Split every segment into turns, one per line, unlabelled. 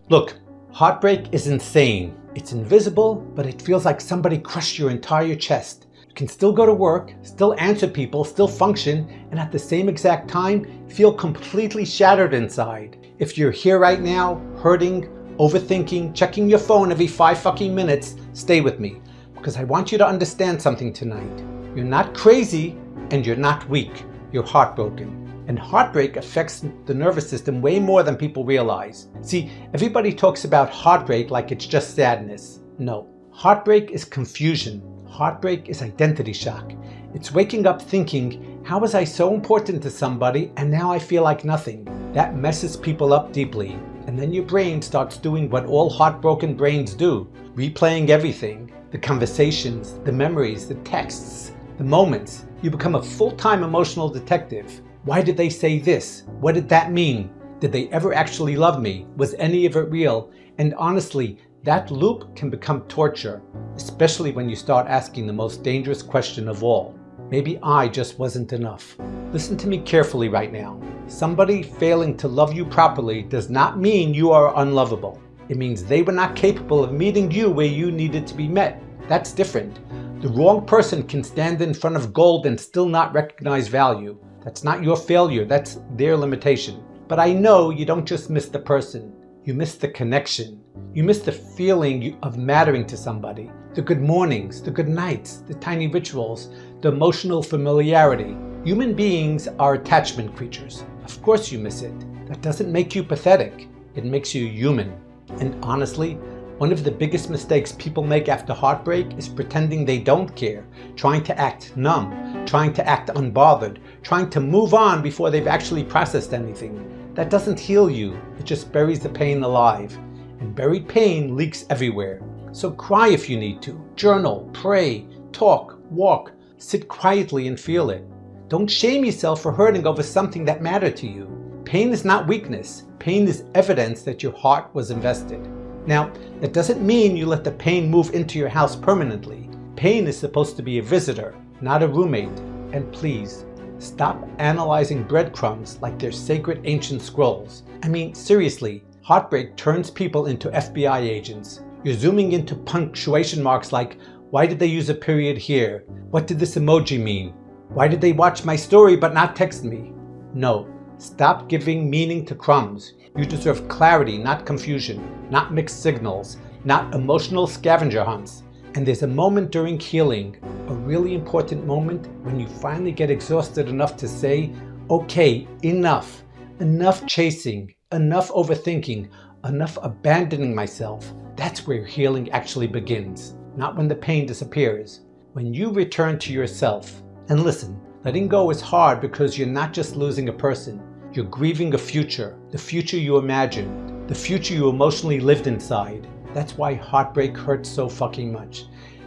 Look, heartbreak is insane. It's invisible, but it feels like somebody crushed your entire chest. You can still go to work, still answer people, still function, and at the same exact time, feel completely shattered inside. If you're here right now, hurting, overthinking, checking your phone every 5 fucking minutes, stay with me. Because I want you to understand something tonight. You're not crazy, and you're not weak. You're heartbroken. And heartbreak affects the nervous system way more than people realize. See, everybody talks about heartbreak like it's just sadness. No, heartbreak is confusion. Heartbreak is identity shock. It's waking up thinking, how was I so important to somebody and now I feel like nothing? That messes people up deeply. And then your brain starts doing what all heartbroken brains do, replaying everything, the conversations, the memories, the texts, the moments. You become a full-time emotional detective. Why did they say this? What did that mean? Did they ever actually love me? Was any of it real? And honestly, that loop can become torture, especially when you start asking the most dangerous question of all. Maybe I just wasn't enough. Listen to me carefully right now. Somebody failing to love you properly does not mean you are unlovable. It means they were not capable of meeting you where you needed to be met. That's different. The wrong person can stand in front of gold and still not recognize value. That's not your failure, that's their limitation. But I know you don't just miss the person, you miss the connection. You miss the feeling of mattering to somebody, the good mornings, the good nights, the tiny rituals, the emotional familiarity. Human beings are attachment creatures. Of course you miss it. That doesn't make you pathetic, it makes you human. And honestly, one of the biggest mistakes people make after heartbreak is pretending they don't care, trying to act numb, trying to act unbothered, trying to move on before they've actually processed anything. That doesn't heal you, it just buries the pain alive. And buried pain leaks everywhere. So cry if you need to, journal, pray, talk, walk, sit quietly and feel it. Don't shame yourself for hurting over something that mattered to you. Pain is not weakness, pain is evidence that your heart was invested. Now, that doesn't mean you let the pain move into your house permanently. Pain is supposed to be a visitor, not a roommate. And please, stop analyzing breadcrumbs like they're sacred ancient scrolls. I mean, seriously, heartbreak turns people into FBI agents. You're zooming into punctuation marks like, why did they use a period here? What did this emoji mean? Why did they watch my story but not text me? No, stop giving meaning to crumbs. You deserve clarity, not confusion, not mixed signals, not emotional scavenger hunts. And there's a moment during healing, a really important moment when you finally get exhausted enough to say, okay, enough. Enough chasing, enough overthinking, enough abandoning myself. That's where healing actually begins, not when the pain disappears. When you return to yourself. And listen, letting go is hard because you're not just losing a person. You're grieving a future, the future you imagined, the future you emotionally lived inside. That's why heartbreak hurts so fucking much.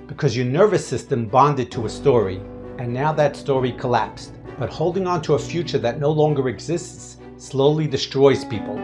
Because your nervous system bonded to a story, and now that story collapsed. But holding on to a future that no longer exists slowly destroys people.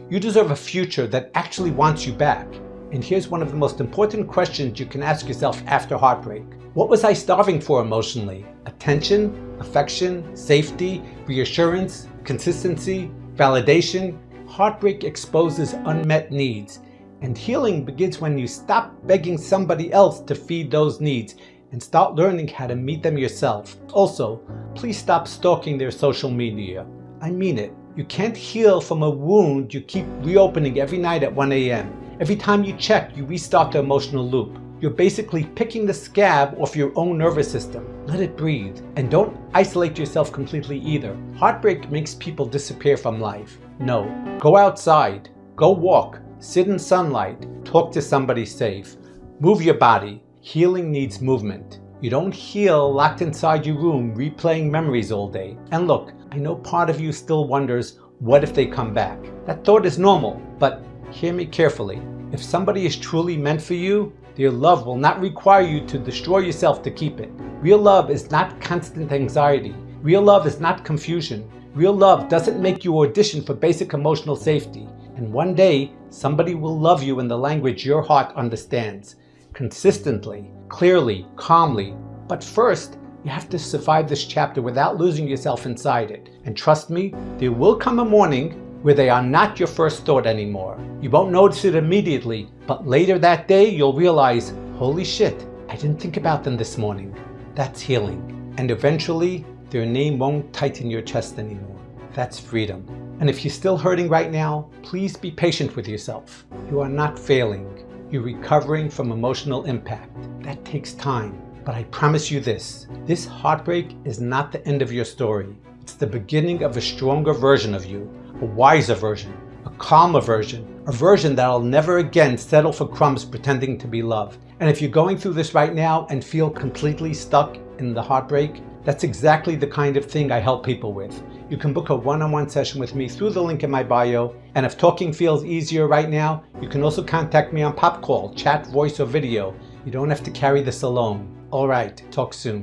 You deserve a future that actually wants you back. And here's one of the most important questions you can ask yourself after heartbreak. What was I starving for emotionally? Attention, affection, safety, reassurance, consistency, validation? Heartbreak exposes unmet needs. And healing begins when you stop begging somebody else to feed those needs and start learning how to meet them yourself. Also, please stop stalking their social media. I mean it. You can't heal from a wound you keep reopening every night at 1 a.m. Every time you check, you restart the emotional loop. You're basically picking the scab off your own nervous system. Let it breathe. And don't isolate yourself completely either. Heartbreak makes people disappear from life. No. Go outside. Go walk. Sit in sunlight. Talk to somebody safe. Move your body. Healing needs movement. You don't heal locked inside your room replaying memories all day. And look, I know part of you still wonders, what if they come back? That thought is normal, but hear me carefully. If somebody is truly meant for you, their love will not require you to destroy yourself to keep it. Real love is not constant anxiety. Real love is not confusion. Real love doesn't make you audition for basic emotional safety. And one day, somebody will love you in the language your heart understands. Consistently, clearly, calmly. But first, you have to survive this chapter without losing yourself inside it. And trust me, there will come a morning where they are not your first thought anymore. You won't notice it immediately, but later that day you'll realize, holy shit, I didn't think about them this morning. That's healing. And eventually, their name won't tighten your chest anymore. That's freedom. And if you're still hurting right now, please be patient with yourself. You are not failing. You're recovering from emotional impact. That takes time. But I promise you this heartbreak is not the end of your story. It's the beginning of a stronger version of you, a wiser version, a calmer version, a version that'll never again settle for crumbs pretending to be love. And if you're going through this right now and feel completely stuck in the heartbreak, that's exactly the kind of thing I help people with. You can book a one-on-one session with me through the link in my bio. And if talking feels easier right now, you can also contact me on Pop Call, chat, voice, or video. You don't have to carry this alone. All right, talk soon.